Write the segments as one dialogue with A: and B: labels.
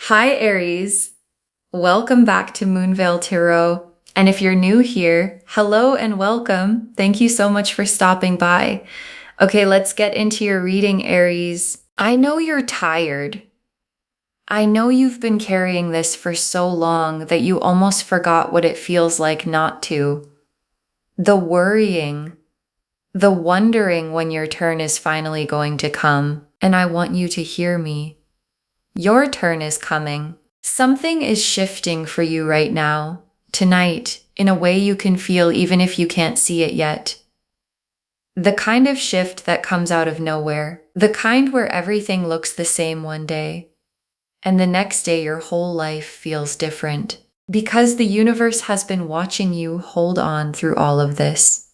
A: Hi, Aries. Welcome back to Moonveil Tarot. And if you're new here, hello and welcome. Thank you so much for stopping by. Okay, let's get into your reading, Aries. I know you're tired. I know you've been carrying this for so long that you almost forgot what it feels like not to. The worrying, the wondering when your turn is finally going to come. And I want you to hear me. Your turn is coming. Something is shifting for you right now, tonight, in a way you can feel even if you can't see it yet. The kind of shift that comes out of nowhere, the kind where everything looks the same one day, and the next day your whole life feels different. Because the universe has been watching you hold on through all of this,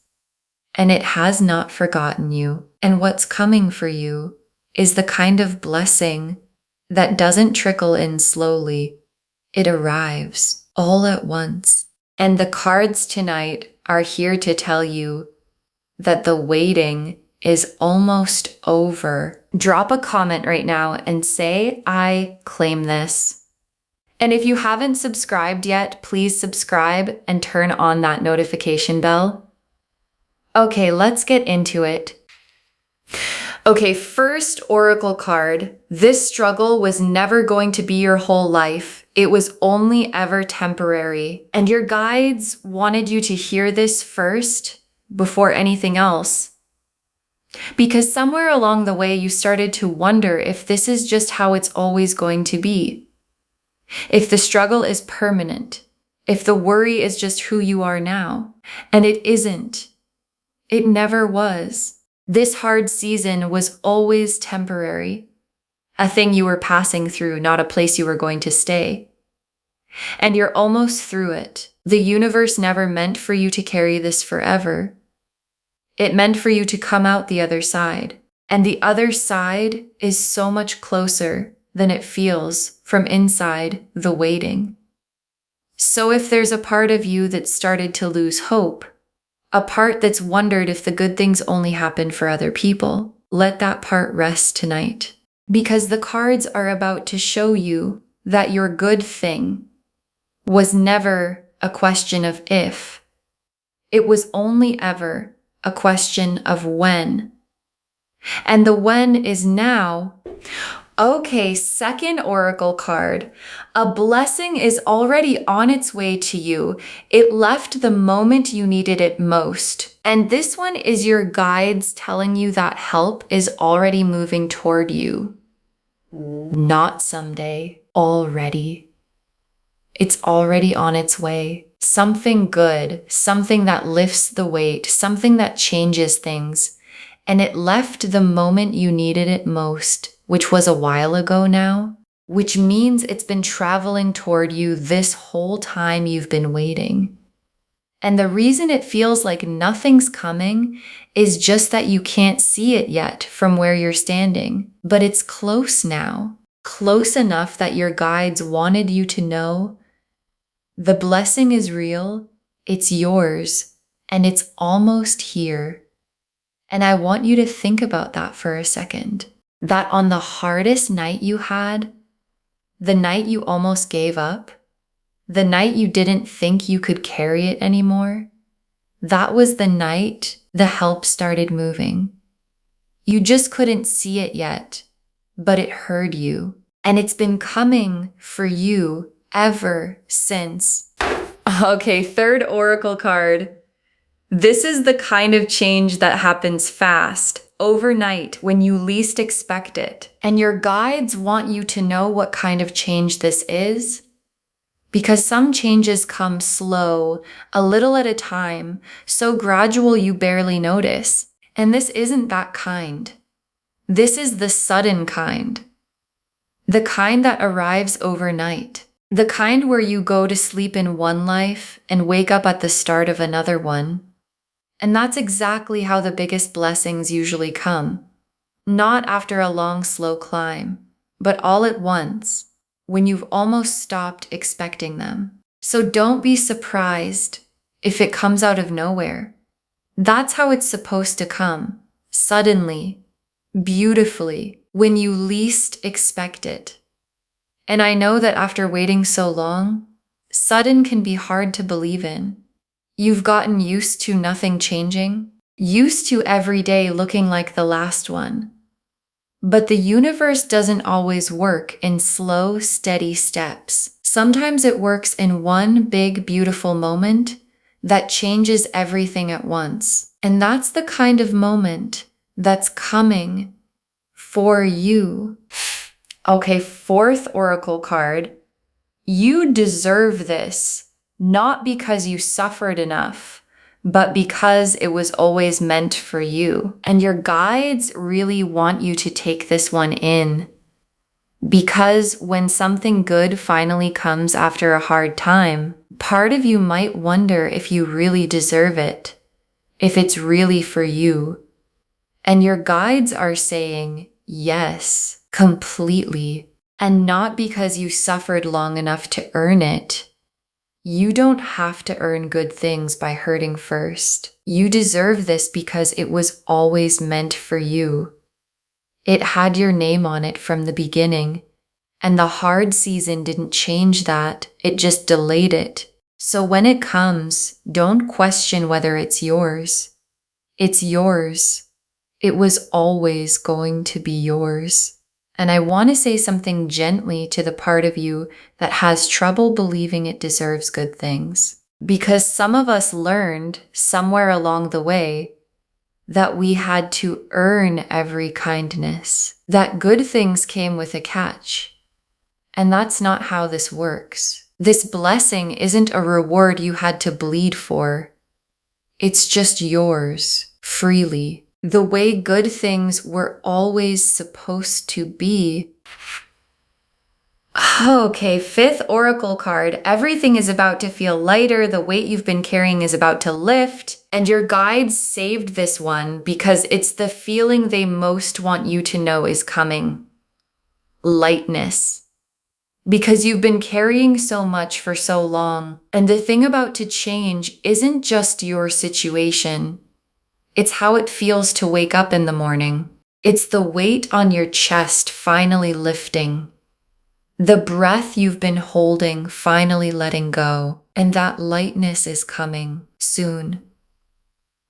A: and it has not forgotten you. And what's coming for you is the kind of blessing that doesn't trickle in slowly. It arrives all at once. And the cards tonight are here to tell you that the waiting is almost over. Drop a comment right now and say, I claim this. And if you haven't subscribed yet, please subscribe and turn on that notification bell. Okay, let's get into it. Okay, first oracle card. This struggle was never going to be your whole life. It was only ever temporary. And your guides wanted you to hear this first before anything else. Because somewhere along the way, you started to wonder if this is just how it's always going to be. If the struggle is permanent. If the worry is just who you are now. And it isn't. It never was. This hard season was always temporary, a thing you were passing through, not a place you were going to stay. And you're almost through it. The universe never meant for you to carry this forever. It meant for you to come out the other side. And the other side is so much closer than it feels from inside the waiting. So if there's a part of you that started to lose hope, a part that's wondered if the good things only happen for other people, let that part rest tonight. Because the cards are about to show you that your good thing was never a question of if. It was only ever a question of when. And the when is now. Okay, second oracle card. A blessing is already on its way to you. It left the moment you needed it most. And this one is your guides telling you that help is already moving toward you. Not someday, already. It's already on its way. Something good, something that lifts the weight, something that changes things. And it left the moment you needed it most, which was a while ago now, which means it's been traveling toward you this whole time you've been waiting. And the reason it feels like nothing's coming is just that you can't see it yet from where you're standing. But it's close now, close enough that your guides wanted you to know the blessing is real, it's yours, and it's almost here. And I want you to think about that for a second. That on the hardest night you had, the night you almost gave up, the night you didn't think you could carry it anymore, that was the night the help started moving. You just couldn't see it yet, but it heard you. And it's been coming for you ever since. Okay, third oracle card. This is the kind of change that happens fast, overnight, when you least expect it. And your guides want you to know what kind of change this is, because some changes come slow, a little at a time, so gradual you barely notice. And this isn't that kind. This is the sudden kind. The kind that arrives overnight. The kind where you go to sleep in one life and wake up at the start of another one. And that's exactly how the biggest blessings usually come. Not after a long, slow climb, but all at once, when you've almost stopped expecting them. So don't be surprised if it comes out of nowhere. That's how it's supposed to come. Suddenly, beautifully, when you least expect it. And I know that after waiting so long, sudden can be hard to believe in. You've gotten used to nothing changing, used to every day looking like the last one. But the universe doesn't always work in slow, steady steps. Sometimes it works in one big, beautiful moment that changes everything at once. And that's the kind of moment that's coming for you. Okay, fourth oracle card. You deserve this, not because you suffered enough, but because it was always meant for you. And your guides really want you to take this one in. Because when something good finally comes after a hard time, part of you might wonder if you really deserve it, if it's really for you. And your guides are saying yes, completely. And not because you suffered long enough to earn it. You don't have to earn good things by hurting first. You deserve this because it was always meant for you. It had your name on it from the beginning, and the hard season didn't change that, it just delayed it. So when it comes, don't question whether it's yours. It's yours. It was always going to be yours. And I want to say something gently to the part of you that has trouble believing it deserves good things. Because some of us learned somewhere along the way that we had to earn every kindness, that good things came with a catch. And that's not how this works. This blessing isn't a reward you had to bleed for. It's just yours, freely. The way good things were always supposed to be. Okay, fifth oracle card. Everything is about to feel lighter. The weight you've been carrying is about to lift. And your guides saved this one because it's the feeling they most want you to know is coming. Lightness. Because you've been carrying so much for so long. And the thing about to change isn't just your situation. It's how it feels to wake up in the morning. It's the weight on your chest finally lifting. The breath you've been holding finally letting go. And that lightness is coming soon.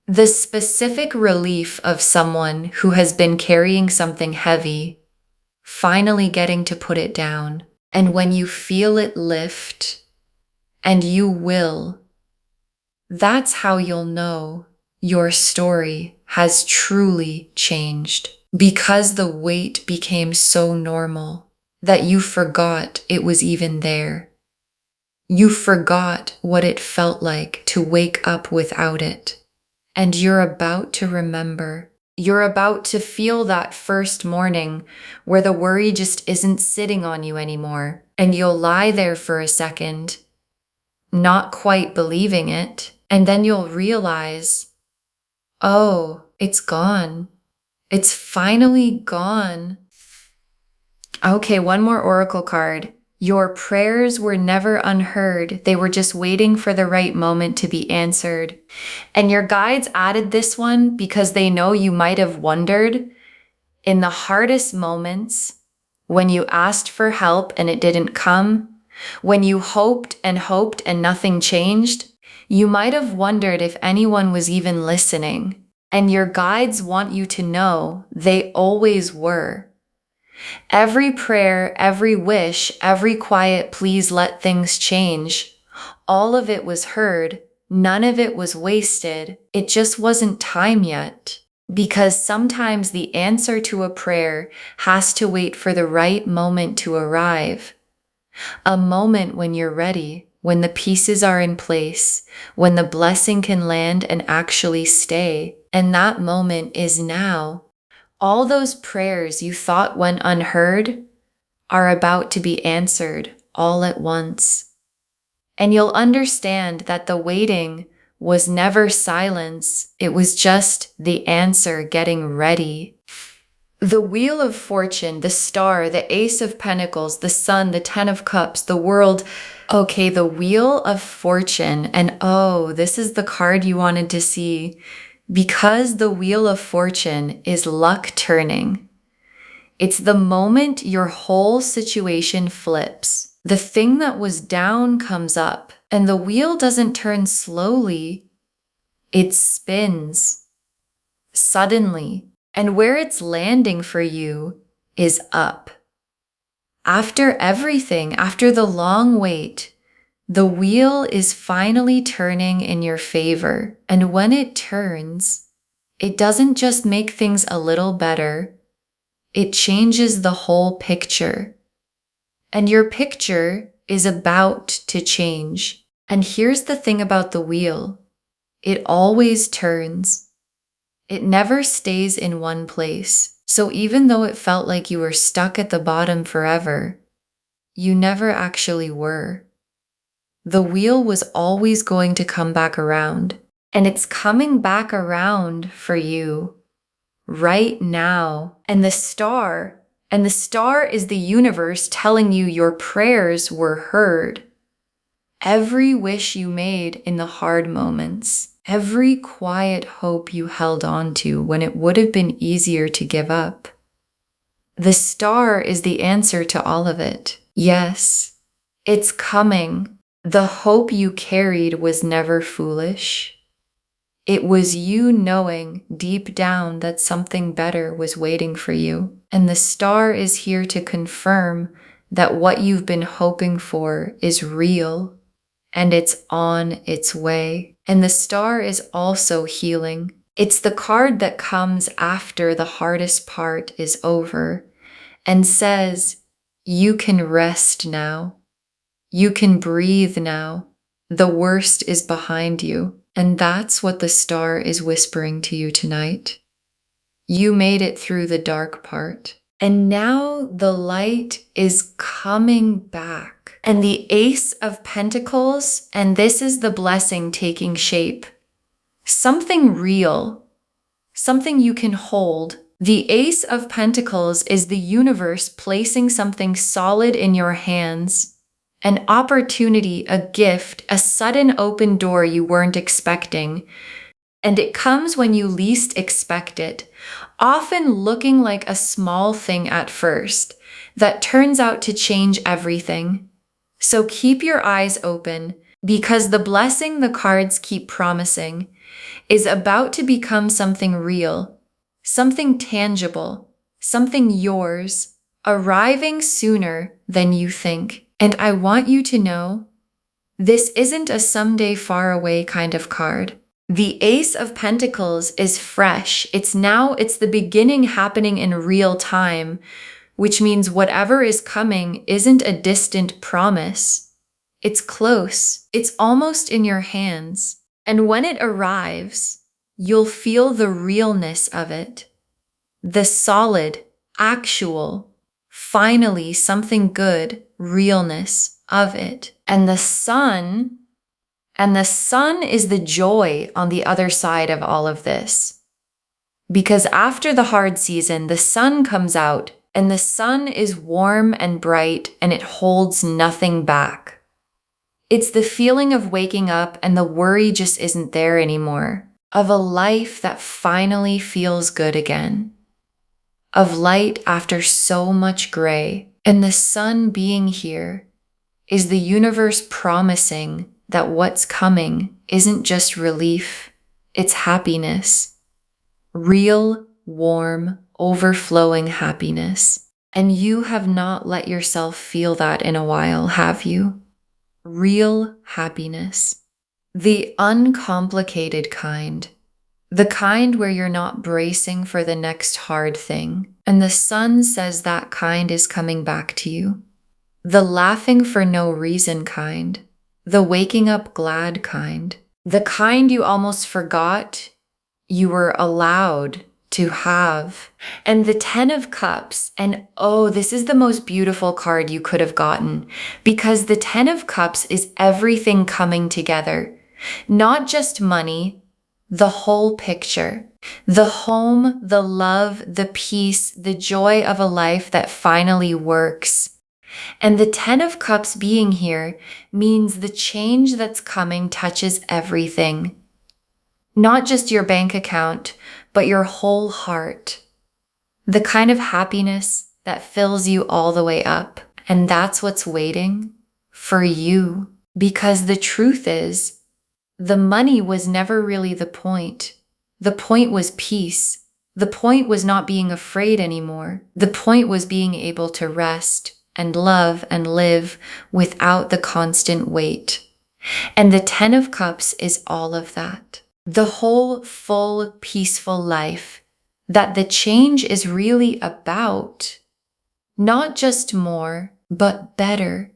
A: The specific relief of someone who has been carrying something heavy, finally getting to put it down. And when you feel it lift, and you will, that's how you'll know your story has truly changed. Because the weight became so normal that you forgot it was even there. You forgot what it felt like to wake up without it. And you're about to remember. You're about to feel that first morning where the worry just isn't sitting on you anymore. And you'll lie there for a second, not quite believing it. And then you'll realize, oh, it's gone. It's finally gone. Okay, one more oracle card. Your prayers were never unheard. They were just waiting for the right moment to be answered. And your guides added this one because they know you might have wondered in the hardest moments, when you asked for help and it didn't come, when you hoped and nothing changed, you might have wondered if anyone was even listening. And your guides want you to know they always were. Every prayer, every wish, every quiet please let things change, all of it was heard. None of it was wasted. It just wasn't time yet. Because sometimes the answer to a prayer has to wait for the right moment to arrive. A moment when you're ready, when the pieces are in place, when the blessing can land and actually stay. And that moment is now. All those prayers you thought went unheard are about to be answered all at once. And you'll understand that the waiting was never silence. It was just the answer getting ready. The Wheel of Fortune, the Star, the Ace of Pentacles, the Sun, the Ten of Cups, the World. Okay, the Wheel of Fortune. And oh, this is the card you wanted to see. Because the Wheel of Fortune is luck turning. It's the moment your whole situation flips. The thing that was down comes up, and the wheel doesn't turn slowly, it spins suddenly. And where it's landing for you is up. After everything, after the long wait, the wheel is finally turning in your favor. And when it turns, it doesn't just make things a little better, it changes the whole picture. And your picture is about to change. And here's the thing about the wheel. It always turns. It never stays in one place. So even though it felt like you were stuck at the bottom forever, you never actually were. The wheel was always going to come back around. And it's coming back around for you right now. And the star is the universe telling you your prayers were heard. Every wish you made in the hard moments, every quiet hope you held on to when it would have been easier to give up. The star is the answer to all of it. Yes, it's coming. The hope you carried was never foolish. It was you knowing deep down that something better was waiting for you. And the star is here to confirm that what you've been hoping for is real and it's on its way. And the star is also healing. It's the card that comes after the hardest part is over and says, you can rest now. You can breathe now. The worst is behind you. And that's what the star is whispering to you tonight. You made it through the dark part. And now the light is coming back. And the Ace of Pentacles, and this is the blessing taking shape. Something real, something you can hold. The Ace of Pentacles is the universe placing something solid in your hands. An opportunity, a gift, a sudden open door you weren't expecting. And it comes when you least expect it, often looking like a small thing at first that turns out to change everything. So keep your eyes open because the blessing the cards keep promising is about to become something real, something tangible, something yours, arriving sooner than you think. And I want you to know, this isn't a someday far away kind of card. The Ace of Pentacles is fresh. It's the beginning happening in real time, which means whatever is coming isn't a distant promise. It's close. It's almost in your hands. And when it arrives, you'll feel the realness of it. The solid, actual, finally something good, realness of it. And the sun is the joy on the other side of all of this. Because after the hard season, the sun comes out, and the sun is warm and bright, and it holds nothing back. It's the feeling of waking up and the worry just isn't there anymore, of a life that finally feels good again, of light after so much gray. And the sun being here is the universe promising that what's coming isn't just relief, it's happiness. Real, warm, overflowing happiness. And you have not let yourself feel that in a while, have you? Real happiness. The uncomplicated kind. The kind where you're not bracing for the next hard thing. And the sun says that kind is coming back to you. The laughing for no reason kind. The waking up glad kind. The kind you almost forgot you were allowed to have. And the 10 of Cups, and oh, this is the most beautiful card you could have gotten, because the 10 of Cups is everything coming together. Not just money, the whole picture. The home, the love, the peace, the joy of a life that finally works. And the 10 of Cups being here means the change that's coming touches everything. Not just your bank account, but your whole heart. The kind of happiness that fills you all the way up. And that's what's waiting for you. Because the truth is, the money was never really the point. The point was peace. The point was not being afraid anymore. The point was being able to rest and love and live without the constant weight. And the 10 of Cups is all of that. The whole full, peaceful life that the change is really about. Not just more, but better.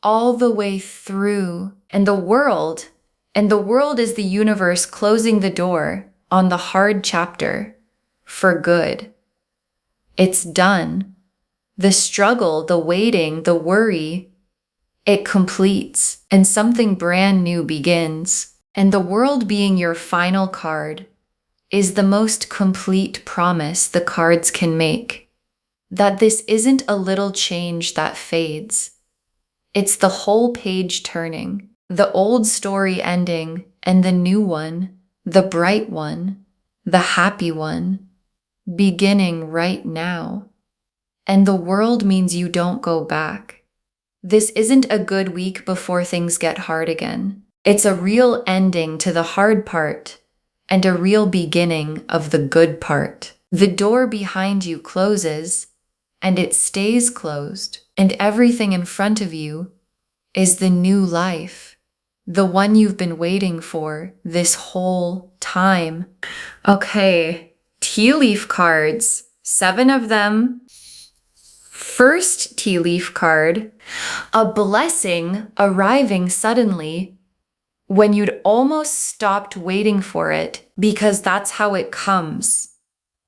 A: All the way through. And the world is the universe closing the door on the hard chapter for good. It's done. The struggle, the waiting, the worry, it completes and something brand new begins. And the world being your final card is the most complete promise the cards can make. That this isn't a little change that fades. It's the whole page turning, the old story ending, and the new one, the bright one, the happy one, beginning right now. And the world means you don't go back. This isn't a good week before things get hard again. It's a real ending to the hard part and a real beginning of the good part. The door behind you closes and it stays closed, and everything in front of you is the new life, the one you've been waiting for this whole time. Okay, tea leaf cards, 7 of them. First tea leaf card, a blessing arriving suddenly when you'd almost stopped waiting for it because that's how it comes.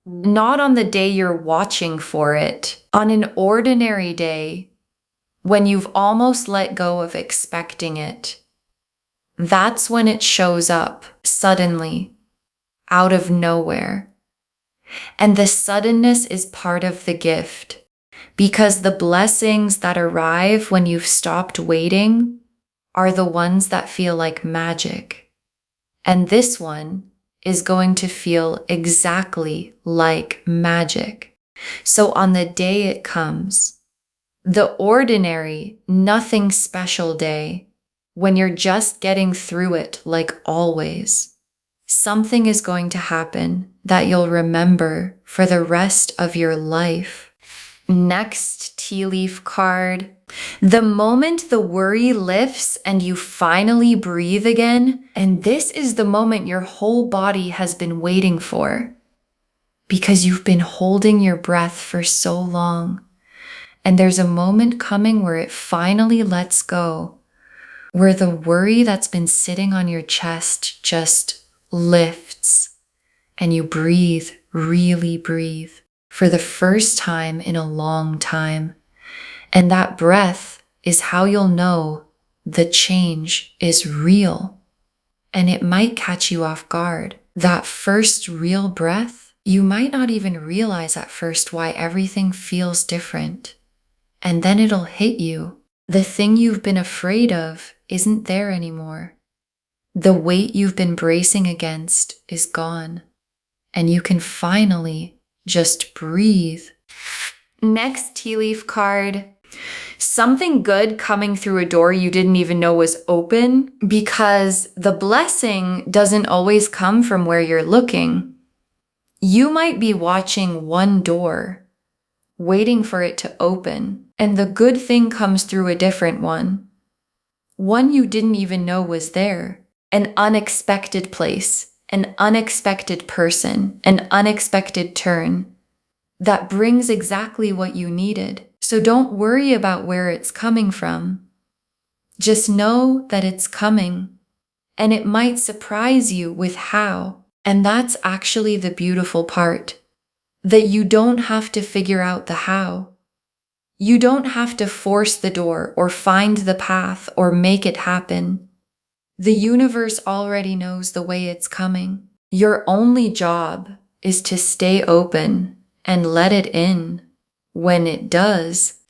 A: Not on the day you're watching for it, on an ordinary day when you've almost let go of expecting it. That's when it shows up suddenly, out of nowhere. And the suddenness is part of the gift, because the blessings that arrive when you've stopped waiting are the ones that feel like magic. And this one is going to feel exactly like magic. So on the day it comes, the ordinary, nothing special day, when you're just getting through it like always, something is going to happen that you'll remember for the rest of your life. Next tea leaf card. The moment the worry lifts and you finally breathe again, and this is the moment your whole body has been waiting for, because you've been holding your breath for so long. And there's a moment coming where it finally lets go, where the worry that's been sitting on your chest just lifts, and you breathe, really breathe, for the first time in a long time. And that breath is how you'll know the change is real. And it might catch you off guard. That first real breath, you might not even realize at first why everything feels different. And then it'll hit you. The thing you've been afraid of isn't there anymore. The weight you've been bracing against is gone. And you can finally just breathe. Next tea leaf card. Something good coming through a door you didn't even know was open, because the blessing doesn't always come from where you're looking. You might be watching one door, waiting for it to open, and the good thing comes through a different one. One you didn't even know was there. An unexpected place, an unexpected person, an unexpected turn that brings exactly what you needed. So don't worry about where it's coming from. Just know that it's coming, and it might surprise you with how. And that's actually the beautiful part, that you don't have to figure out the how. You don't have to force the door or find the path or make it happen. The universe already knows the way it's coming. Your only job is to stay open and let it in when it does.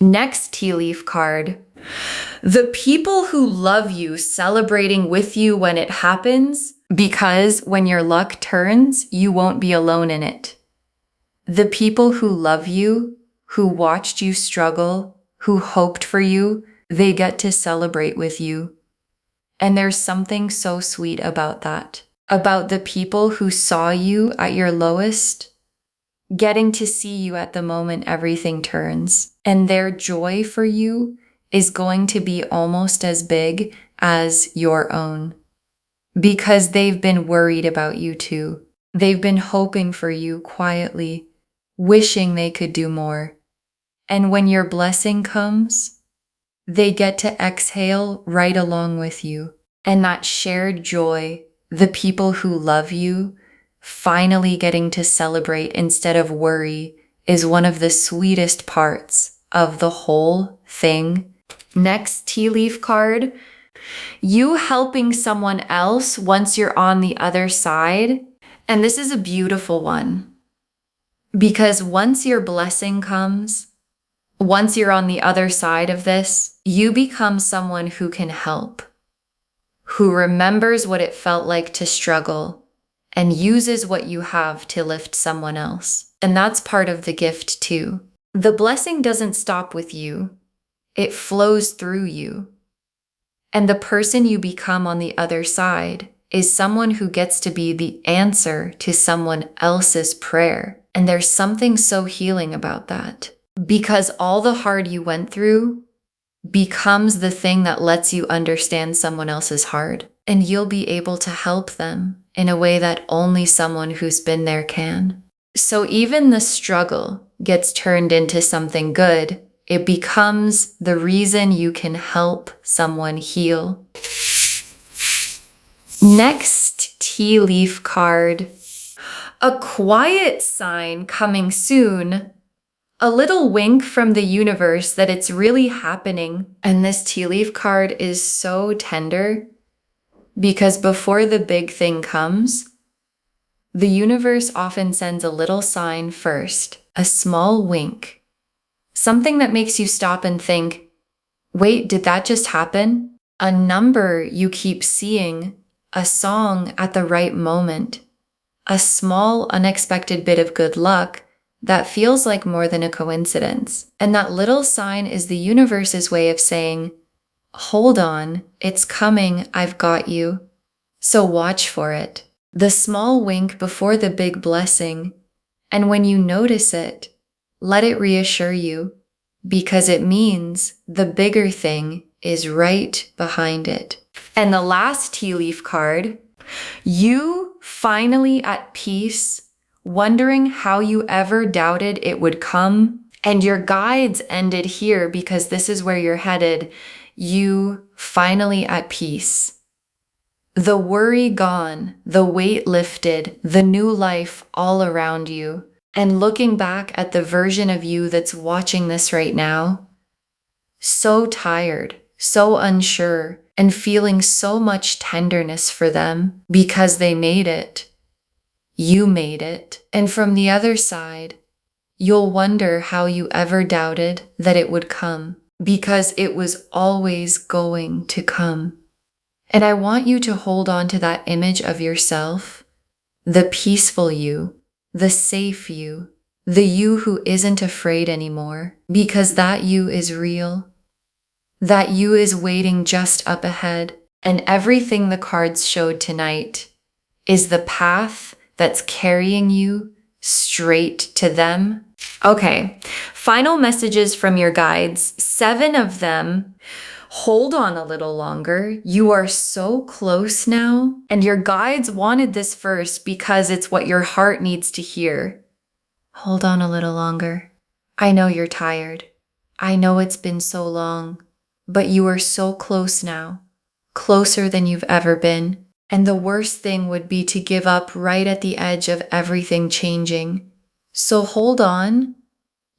A: Next tea leaf card. The people who love you celebrating with you when it happens, because when your luck turns, you won't be alone in it. The people who love you, who watched you struggle, who hoped for you, they get to celebrate with you. And there's something so sweet about that. About the people who saw you at your lowest, getting to see you at the moment everything turns. And their joy for you is going to be almost as big as your own. Because they've been worried about you too. They've been hoping for you quietly, wishing they could do more. And when your blessing comes, they get to exhale right along with you. And that shared joy, the people who love you, finally getting to celebrate instead of worry, is one of the sweetest parts of the whole thing. Next tea leaf card, you helping someone else once you're on the other side. And this is a beautiful one. Because once your blessing comes, once you're on the other side of this, you become someone who can help, who remembers what it felt like to struggle and uses what you have to lift someone else. And that's part of the gift too. The blessing doesn't stop with you. It flows through you. And the person you become on the other side is someone who gets to be the answer to someone else's prayer. And there's something so healing about that. Because all the hard you went through becomes the thing that lets you understand someone else's heart. And you'll be able to help them in a way that only someone who's been there can. So even the struggle gets turned into something good. It becomes the reason you can help someone heal. Next tea leaf card. A quiet sign coming soon. A little wink from the universe that it's really happening. And this tea leaf card is so tender because before the big thing comes, the universe often sends a little sign first, a small wink. Something that makes you stop and think, wait, did that just happen? A number you keep seeing, a song at the right moment, a small unexpected bit of good luck that feels like more than a coincidence. And that little sign is the universe's way of saying, hold on, it's coming, I've got you. So watch for it. The small wink before the big blessing. And when you notice it, let it reassure you, because it means the bigger thing is right behind it. And the last tea leaf card, you finally at peace, wondering how you ever doubted it would come. And your guides ended here because this is where you're headed. You finally at peace. The worry gone, the weight lifted, the new life all around you. And looking back at the version of you that's watching this right now, so tired, so unsure, and feeling so much tenderness for them because they made it. You made it. And from the other side, you'll wonder how you ever doubted that it would come, because it was always going to come. And I want you to hold on to that image of yourself, the peaceful you, the safe you, the you who isn't afraid anymore, because that you is real. That you is waiting just up ahead, and everything the cards showed tonight is the path that's carrying you straight to them. Okay, final messages from your guides, 7 of them. Hold on a little longer. You are so close now, and your guides wanted this first because it's what your heart needs to hear. Hold on a little longer. I know you're tired. I know it's been so long, but you are so close now, closer than you've ever been. And the worst thing would be to give up right at the edge of everything changing. So hold on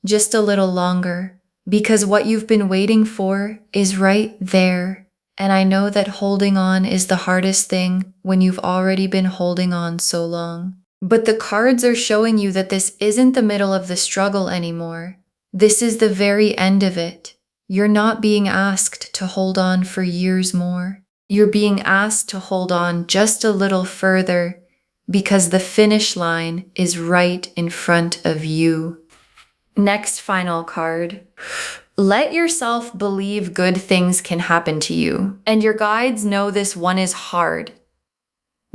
A: just a little longer, because what you've been waiting for is right there. And I know that holding on is the hardest thing when you've already been holding on so long. But the cards are showing you that this isn't the middle of the struggle anymore. This is the very end of it. You're not being asked to hold on for years more. You're being asked to hold on just a little further, because the finish line is right in front of you. Next final card. Let yourself believe good things can happen to you. And your guides know this one is hard.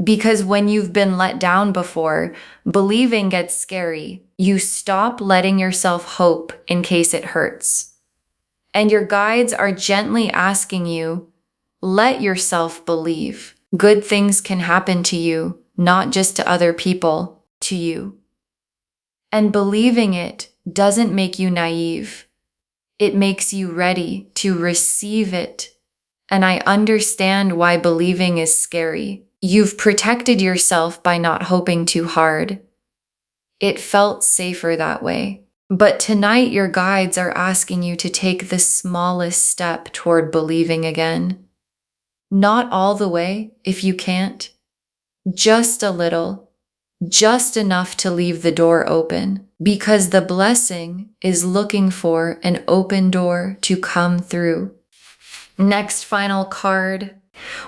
A: Because when you've been let down before, believing gets scary. You stop letting yourself hope in case it hurts. And your guides are gently asking you, let yourself believe. Good things can happen to you, not just to other people, to you. And believing it doesn't make you naive. It makes you ready to receive it. And I understand why believing is scary. You've protected yourself by not hoping too hard. It felt safer that way. But tonight your guides are asking you to take the smallest step toward believing again. Not all the way, if you can't. Just a little. Just enough to leave the door open. Because the blessing is looking for an open door to come through. Next final card.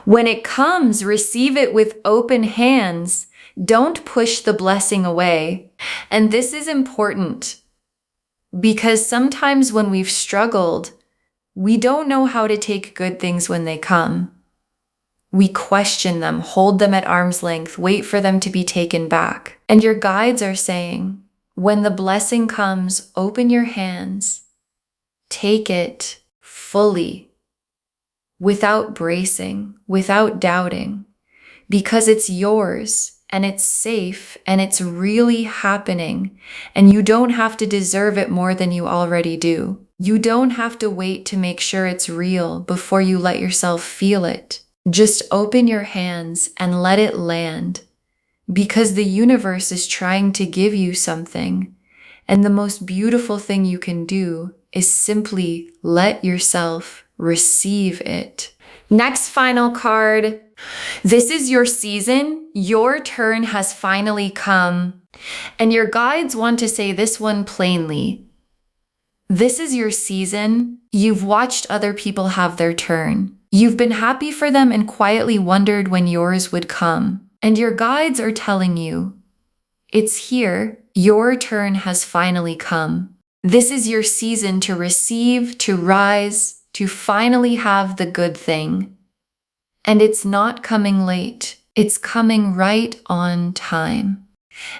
A: When it comes, receive it with open hands. Don't push the blessing away. And this is important because sometimes when we've struggled, we don't know how to take good things when they come. We question them, hold them at arm's length, wait for them to be taken back. And your guides are saying, when the blessing comes, open your hands, take it fully. Without bracing, without doubting, because it's yours and it's safe and it's really happening and you don't have to deserve it more than you already do. You don't have to wait to make sure it's real before you let yourself feel it. Just open your hands and let it land because the universe is trying to give you something. And the most beautiful thing you can do is simply let yourself receive it. Next final card. This is your season. Your turn has finally come. And your guides want to say this one plainly. This is your season. You've watched other people have their turn. You've been happy for them and quietly wondered when yours would come. And your guides are telling you, it's here. Your turn has finally come. This is your season to receive, to rise, to finally have the good thing. And it's not coming late. It's coming right on time.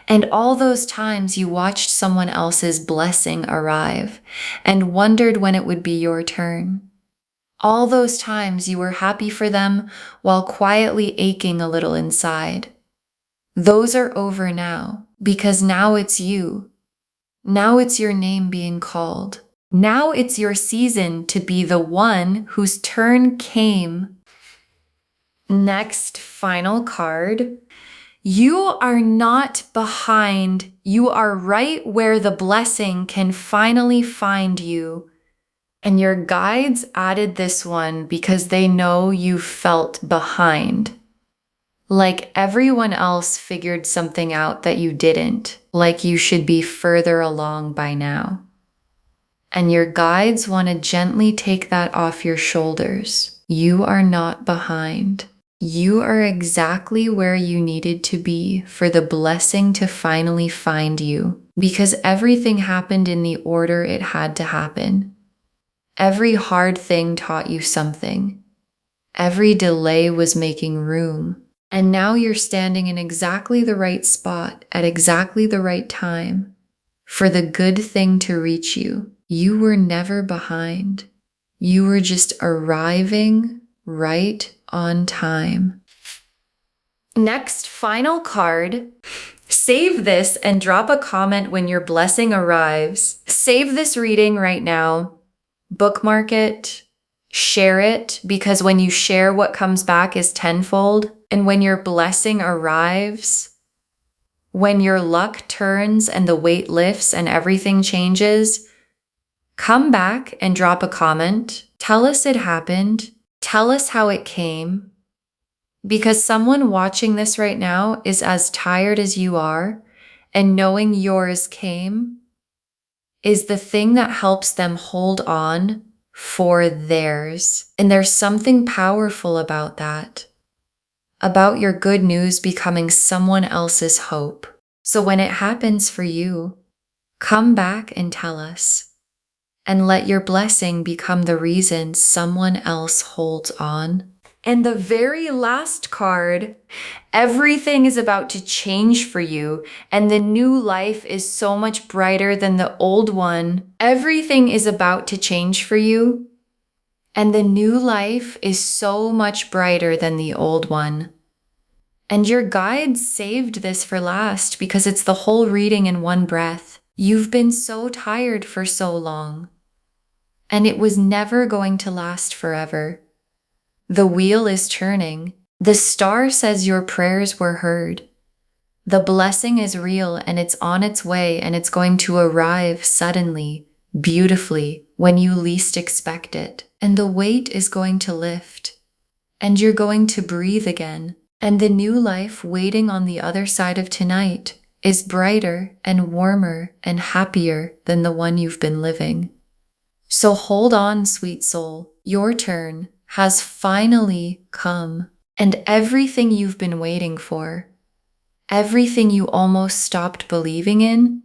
A: And all those times you watched someone else's blessing arrive and wondered when it would be your turn. All those times you were happy for them while quietly aching a little inside. Those are over now because now it's you. Now it's your name being called. Now it's your season to be the one whose turn came. Next final card. You are not behind. You are right where the blessing can finally find you. And your guides added this one because they know you felt behind. Like everyone else figured something out that you didn't. Like you should be further along by now. And your guides want to gently take that off your shoulders. You are not behind. You are exactly where you needed to be for the blessing to finally find you, because everything happened in the order it had to happen. Every hard thing taught you something. Every delay was making room. And now you're standing in exactly the right spot at exactly the right time for the good thing to reach you. You were never behind. You were just arriving right on time. Next, final card. Save this and drop a comment when your blessing arrives. Save this reading right now. Bookmark it. Share it, because when you share, what comes back is tenfold. And when your blessing arrives, when your luck turns and the weight lifts and everything changes, come back and drop a comment. Tell us it happened. Tell us how it came. Because someone watching this right now is as tired as you are, and knowing yours came is the thing that helps them hold on for theirs. And there's something powerful about that. about your good news becoming someone else's hope. So when it happens for you, come back and tell us, and let your blessing become the reason someone else holds on. And the very last card, everything is about to change for you, and the new life is so much brighter than the old one. Everything is about to change for you, and the new life is so much brighter than the old one. And your guides saved this for last because it's the whole reading in one breath. You've been so tired for so long, and it was never going to last forever. The wheel is turning. The star says your prayers were heard. The blessing is real and it's on its way, and it's going to arrive suddenly, beautifully, when you least expect it. And the weight is going to lift, and you're going to breathe again. And the new life waiting on the other side of tonight is brighter and warmer and happier than the one you've been living. So hold on, sweet soul. Your turn has finally come, and everything you've been waiting for, everything you almost stopped believing in,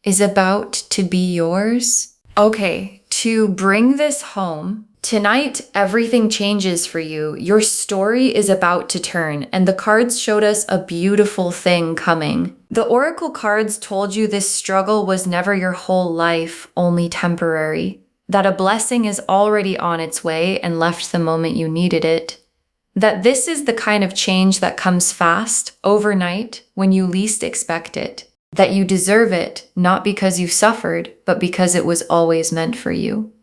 A: is about to be yours. Okay, to bring this home, tonight everything changes for you. Your story is about to turn, and the cards showed us a beautiful thing coming. The oracle cards told you this struggle was never your whole life, only temporary. That a blessing is already on its way and left the moment you needed it. That this is the kind of change that comes fast, overnight, when you least expect it. That you deserve it, not because you suffered, but because it was always meant for you.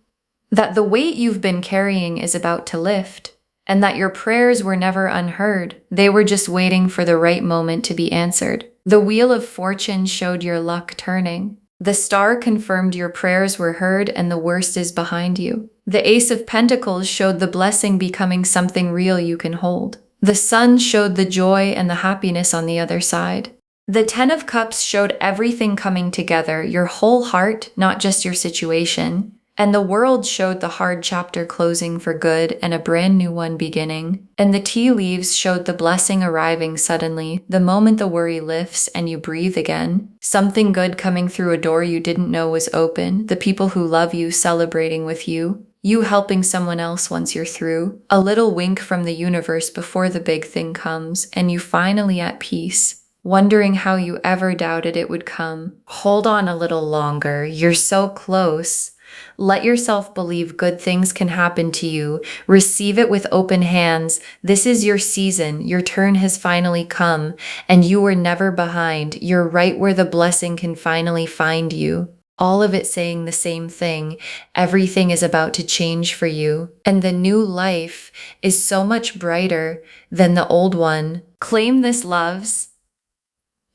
A: That the weight you've been carrying is about to lift, and that your prayers were never unheard. They were just waiting for the right moment to be answered. The wheel of fortune showed your luck turning. The star confirmed your prayers were heard and the worst is behind you. The Ace of Pentacles showed the blessing becoming something real you can hold. The Sun showed the joy and the happiness on the other side. The Ten of Cups showed everything coming together, your whole heart, not just your situation. And the World showed the hard chapter closing for good and a brand new one beginning. And the tea leaves showed the blessing arriving suddenly, the moment the worry lifts and you breathe again. Something good coming through a door you didn't know was open, the people who love you celebrating with you helping someone else once you're through, a little wink from the universe before the big thing comes, and you finally at peace. Wondering how you ever doubted it would come. Hold on a little longer, you're so close. Let yourself believe good things can happen to you. Receive it with open hands. This is your season. Your turn has finally come, and you were never behind. You're right where the blessing can finally find you. All of it saying the same thing. Everything is about to change for you, and the new life is so much brighter than the old one. Claim this, loves.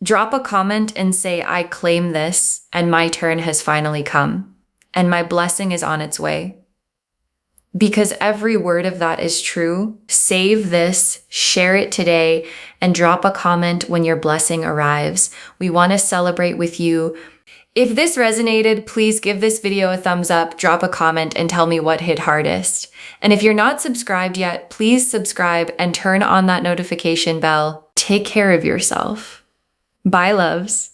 A: Drop a comment and say, I claim this, and my turn has finally come, and my blessing is on its way. Because every word of that is true. Save this, share it today, and drop a comment when your blessing arrives. We want to celebrate with you. If this resonated, please give this video a thumbs up, drop a comment, and tell me what hit hardest. And if you're not subscribed yet, please subscribe and turn on that notification bell. Take care of yourself. Bye, loves.